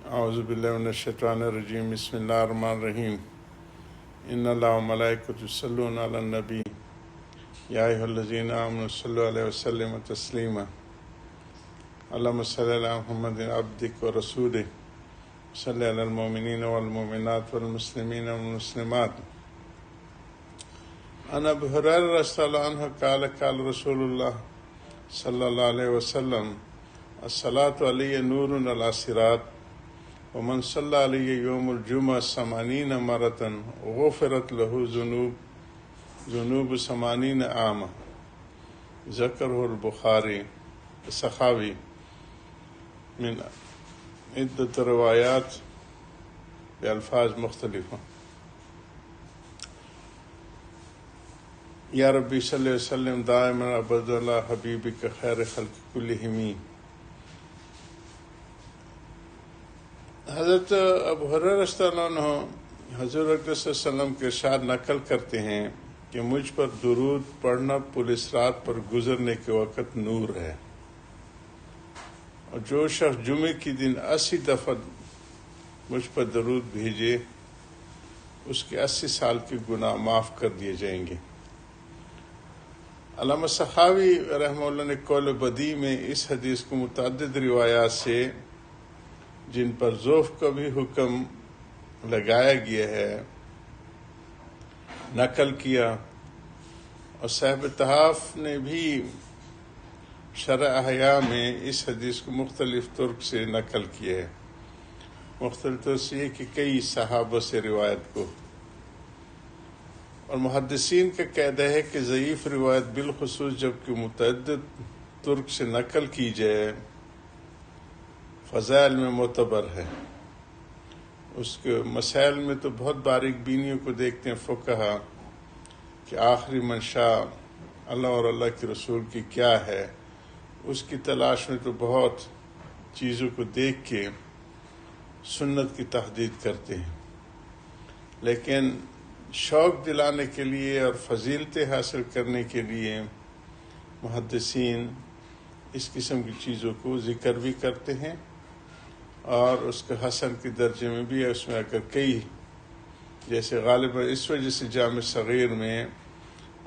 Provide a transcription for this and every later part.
اعوذ باللہ من الشیطان الرجیم بسم اللہ الرحمن الرحیم ان اللہ و ملائکۃ یصلون علی النبی یا ایھا الذین آمنوا صلوا علیہ وسلم تسلیما اللہم صلی علی محمد عبدک و رسولک صلی علی المؤمنین والمؤمنات والمسلمین والمسلمات عن ابی ہریرہ رضی اللہ عنہ قال قال رسول اللہ صلی اللہ علیہ وسلم الصلاۃ علی نور علی الصراط ومن صلی علیہ یوم الجمعہ 80 مرۃ غفرت له ذنوب 80 عاما ذکرہ البخاری سخاوی من عدت روایات بألفاظ مختلفہ. یا ربی صلی وسلم دائما ابدا حبیبک خیر خلق کلہم. حضرت ابو ہریرہ رضی اللہ عنہ حضور اکرم صلی اللہ علیہ وسلم کے ارشاد نقل کرتے ہیں کہ مجھ پر درود پڑھنا پل صراط پر گزرنے کے وقت نور ہے، اور جو شخص جمعے کی دن 80 دفعہ مجھ پر درود بھیجے اس کے 80 سال کے گناہ معاف کر دیے جائیں گے. علامہ سخاوی رحمہ اللہ نے قول بدیع میں اس حدیث کو متعدد روایات سے جن پر ضعف کا بھی حکم لگایا گیا ہے نقل کیا، اور صاحب تحاف نے بھی شرح احیاء میں اس حدیث کو مختلف طرق سے نقل کیا ہے. مختلف طرق سے یہ کہ کئی صحابہ سے روایت کو، اور محدثین کا قاعدہ ہے کہ ضعیف روایت بالخصوص جبکہ متعدد طرق سے نقل کی جائے فضائل میں معتبر ہے. اس کے مسائل میں تو بہت باریک بینیوں کو دیکھتے ہیں فقہا کہ آخری منشا اللہ اور اللہ کے رسول کی کیا ہے، اس کی تلاش میں تو بہت چیزوں کو دیکھ کے سنت کی تحدید کرتے ہیں، لیکن شوق دلانے کے لیے اور فضیلتیں حاصل کرنے کے لیے محدثین اس قسم کی چیزوں کو ذکر بھی کرتے ہیں، اور اس کے حسن کے درجے میں بھی ہے. اس میں اگر کئی جیسے غالباً اس وجہ سے جامع صغیر میں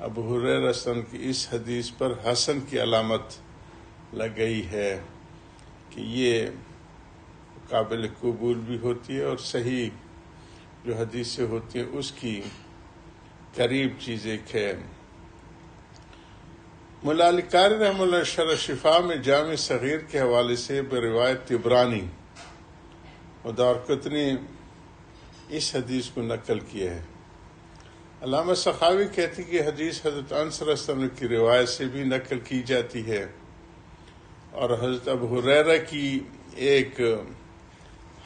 ابو ہریرہ رضی اللہ عنہ کی اس حدیث پر حسن کی علامت لگئی ہے کہ یہ قابل قبول بھی ہوتی ہے اور صحیح جو حدیثیں ہوتی ہیں اس کی قریب چیز ایک ہے. مولا علی قاری رحمہ اللہ شرح شفا میں جامع صغیر کے حوالے سے بروایت طبرانی اور دارقطنی اس حدیث کو نقل کیا ہے. علامہ سخاوی کہتے ہیں کہ حدیث حضرت انس رضی اللہ عنہ کی روایت سے بھی نقل کی جاتی ہے، اور حضرت ابو ہریرہ کی ایک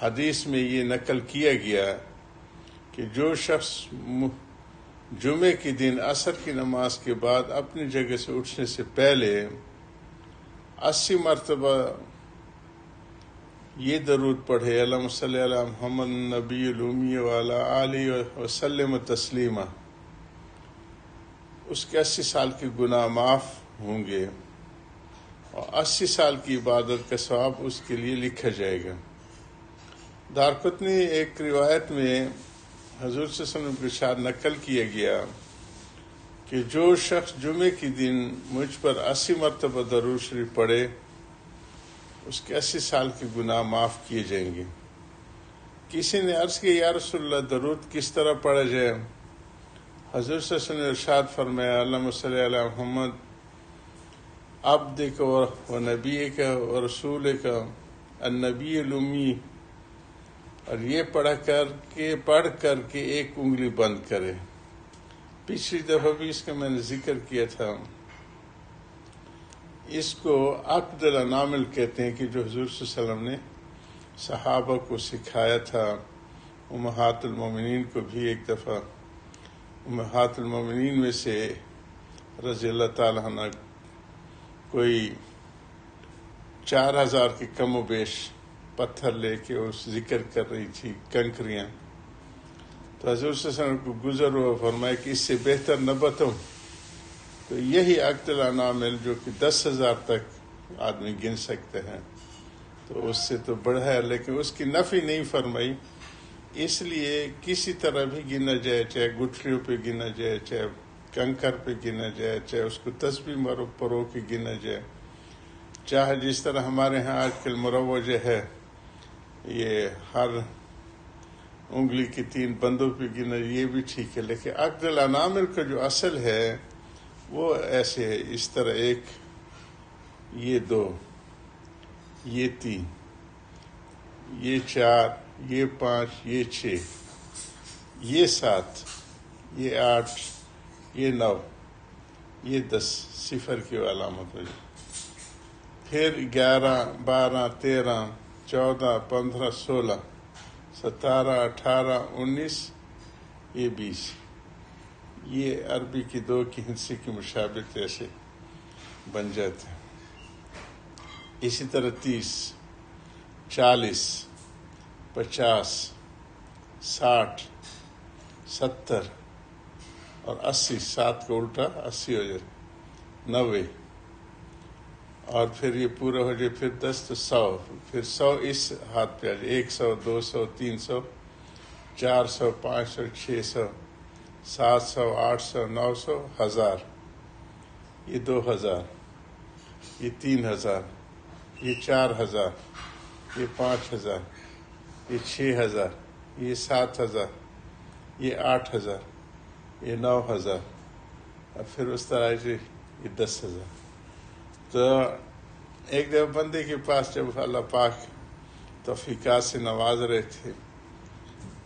حدیث میں یہ نقل کیا گیا کہ جو شخص جمعے کے دن عصر کی نماز کے بعد اپنی جگہ سے اٹھنے سے پہلے 80 مرتبہ یہ درود پڑھے اللہم صلی علی محمد نبی الامی وعلی آلہ وسلم تسلیما، اس کے 80 سال کے گناہ معاف ہوں گے اور 80 سال کی عبادت کا ثواب اس کے لیے لکھا جائے گا. دارقطنی ایک روایت میں حضور صلی اللہ علیہ وسلم کے ارشاد نقل کیا گیا کہ جو شخص جمعے کی دن مجھ پر 80 مرتبہ درود شریف پڑھے اس کے 80 سال کے گناہ معاف کیے جائیں گے. کسی نے عرض کیا یا رسول اللہ درود کس طرح پڑھا جائے؟ حضور صلی اللہ علیہ وسلم نے ارشاد فرمایا اللہم صلی علی محمد عبدک و نبیک و رسولک النبی الامی، اور یہ پڑھ کر کے ایک انگلی بند کرے. پچھلی دفعہ بھی اس کا میں نے ذکر کیا تھا. اس کو عقد الانامل کہتے ہیں کہ جو حضور صلی اللہ علیہ وسلم نے صحابہ کو سکھایا تھا. امہات المومنین کو بھی ایک دفعہ امہات المومنین میں سے رضی اللہ تعالیٰ عنہ کوئی 4000 کے کم و بیش پتھر لے کے اس ذکر کر رہی تھی کنکریاں، تو حضور صلی اللہ علیہ وسلم کو گزر ہوا فرمایا کہ اس سے بہتر نہ بتاؤں. تو یہی عقد الانامل جو کہ 10,000 تک آدمی گن سکتے ہیں، تو اس سے تو بڑا ہے، لیکن اس کی نفی نہیں فرمائی. اس لیے کسی طرح بھی گنا جائے، چاہے گٹھلیوں پہ گنا جائے، چاہے کنکر پہ گنا جائے، چاہے اس کو تسبیح مرو پرو کے گنا جائے، چاہے جس طرح ہمارے ہاں آج کل مروج ہے یہ ہر انگلی کی 3 بندوں پہ گنا، یہ بھی ٹھیک ہے. لیکن عقد الانامل کا جو اصل ہے وہ ایسے ہے، اس طرح 1، یہ 2، یہ 3، یہ 4، یہ 5، یہ 6، یہ 7، یہ 8، یہ 9، یہ 10 صفر کی علامت ہو جائے. پھر 11، 12، 13، 14، 15، 16، 17، 18، 19، یہ 20. یہ عربی کی 2 کی ہندسی کی مشابہت ایسے بن جاتے ہیں. اسی طرح 30، 40، 50، 60، 70 اور 80، 7 کا الٹا 80 ہو جائے، 90. اور پھر یہ پورا ہو جائے، پھر 10 تو 100، پھر 100 اس ہاتھ پہ آ جائے، 100، 200، 300، 400، 500، 600، 700، 800، 900، 1000. یہ 2000، یہ 3000، یہ 4000، یہ 5000، یہ 6000، یہ 7000، یہ 8000، یہ 9000، اور پھر اس طرح سے یہ 10,000. تو ایک دفعہ بندے کے پاس جب اللہ پاک توفیقات سے نواز رہے تھے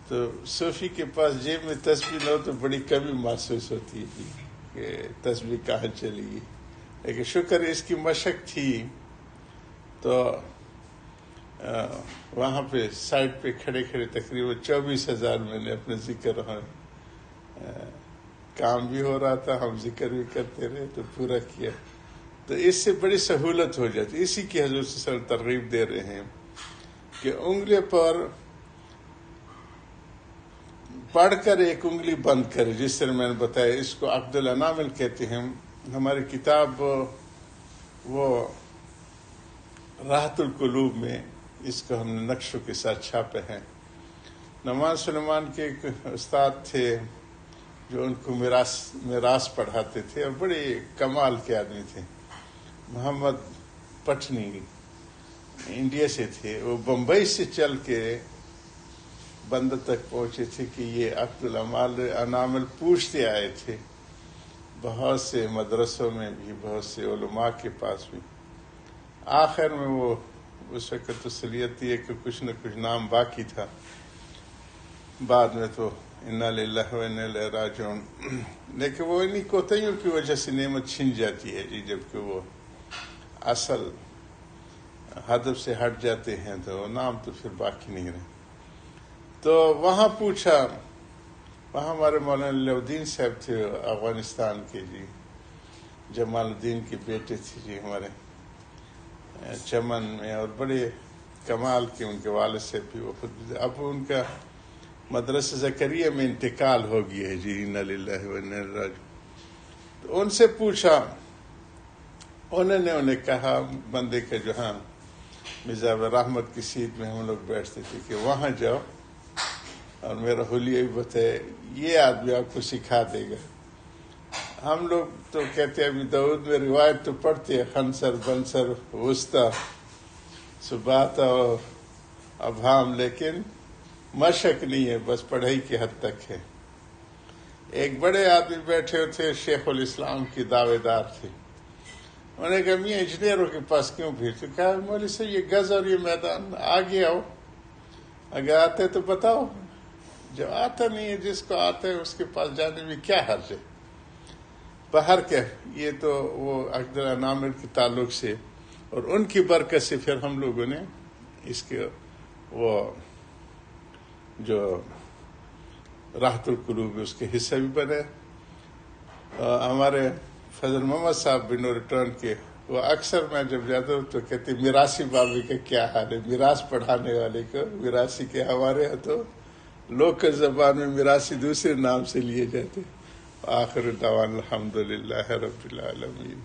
تو صوفی کے پاس جیب میں تسبیح نہ ہو تو بڑی کمی محسوس ہوتی تھی کہ تسبیح کہاں چلی گئی. لیکن شکر اس کی مشق تھی تو وہاں پہ سائٹ پہ کھڑے کھڑے تقریباً 24,000 میں نے اپنے ذکر کام بھی ہو رہا تھا، ہم ذکر بھی کرتے رہے تو پورا کیا. تو اس سے بڑی سہولت ہو جاتی. اسی کی حضور صلی اللہ علیہ وسلم ترغیب دے رہے ہیں کہ انگلی پر پڑھ کر ایک انگلی بند کرے، جس طرح میں نے بتایا. اس کو عقد الانامل کہتے ہیں. ہماری کتاب وہ راحت القلوب میں اس کو ہم نے نقشوں کے ساتھ چھاپے ہیں. نعمان سلیمان کے ایک استاد تھے جو ان کو میراث پڑھاتے تھے اور بڑے کمال کے آدمی تھے. محمد پٹنی انڈیا سے تھے، وہ بمبئی سے چل کے بندر تک پہنچے تھے کہ یہ عقد الانامل پوچھتے آئے تھے، بہت سے مدرسوں میں بھی، بہت سے علماء کے پاس بھی. آخر میں وہ اس وقت تسلیت دی کہ کچھ نہ کچھ نام باقی تھا. بعد میں تو انا للہ و انا الیہ راجعون. لیکن وہ انہیں کوتاہیوں کی وجہ سے نعمت چھن جاتی ہے جی، جبکہ وہ اصل ہدف سے ہٹ جاتے ہیں تو نام تو پھر باقی نہیں رہے. تو وہاں پوچھا، وہاں ہمارے مولانا علاؤدین صاحب تھے افغانستان کے جی، جمال الدین کے بیٹے تھے جی ہمارے چمن میں، اور بڑے کمال کے ان کے والد سے بھی وہ خود. اب ان کا مدرسہ زکریہ میں انتقال ہو گیا ہے جی، انا للہ و انا الیہ راجعون. تو ان سے پوچھا، انہوں نے انہیں کہا بندے کا جو ہاں مزاب رحمت کی سیٹ میں ہم لوگ بیٹھتے تھے کہ وہاں جاؤ اور میرا حلیہ بھی بتائے، یہ آدمی آپ کو سکھا دے گا. ہم لوگ تو کہتے ہیں ابھی داؤد میں روایت تو پڑھتے ہیں، خنصر، بنصر، وسطی، سباتا اور ابہام، لیکن مشق نہیں ہے، بس پڑھائی کی حد تک ہے. ایک بڑے آدمی بیٹھے ہوئے تھے، شیخ الاسلام کی دعوے دار تھے. انہوں نے کہا میاں انجینئروں کے پاس کیوں بھیجتے؟ کہا مولوی صاحب یہ گز اور یہ میدان آگے آؤ، اگر آتے تو بتاؤ، جو آتا نہیں ہے، جس کو آتا ہے اس کے پاس جانے میں کیا حرج ہے. باہر کے یہ تو وہ عقد الانامل کے تعلق سے اور ان کی برکت سے پھر ہم لوگوں نے اس کے وہ جو راحت القلوب اس کے حصہ بھی بنے. ہمارے فضل محمد صاحب بن ریٹرن کے وہ اکثر میں جب جاتا ہوں تو کہتے میراثی بابی کا کیا حال ہے، میراث پڑھانے والے کو میراثی کے. ہمارے ہاں تو لوکل زبان میں میراثی دوسرے نام سے لیے جاتے. آخر دعوانا الحمدللہ رب العالمین.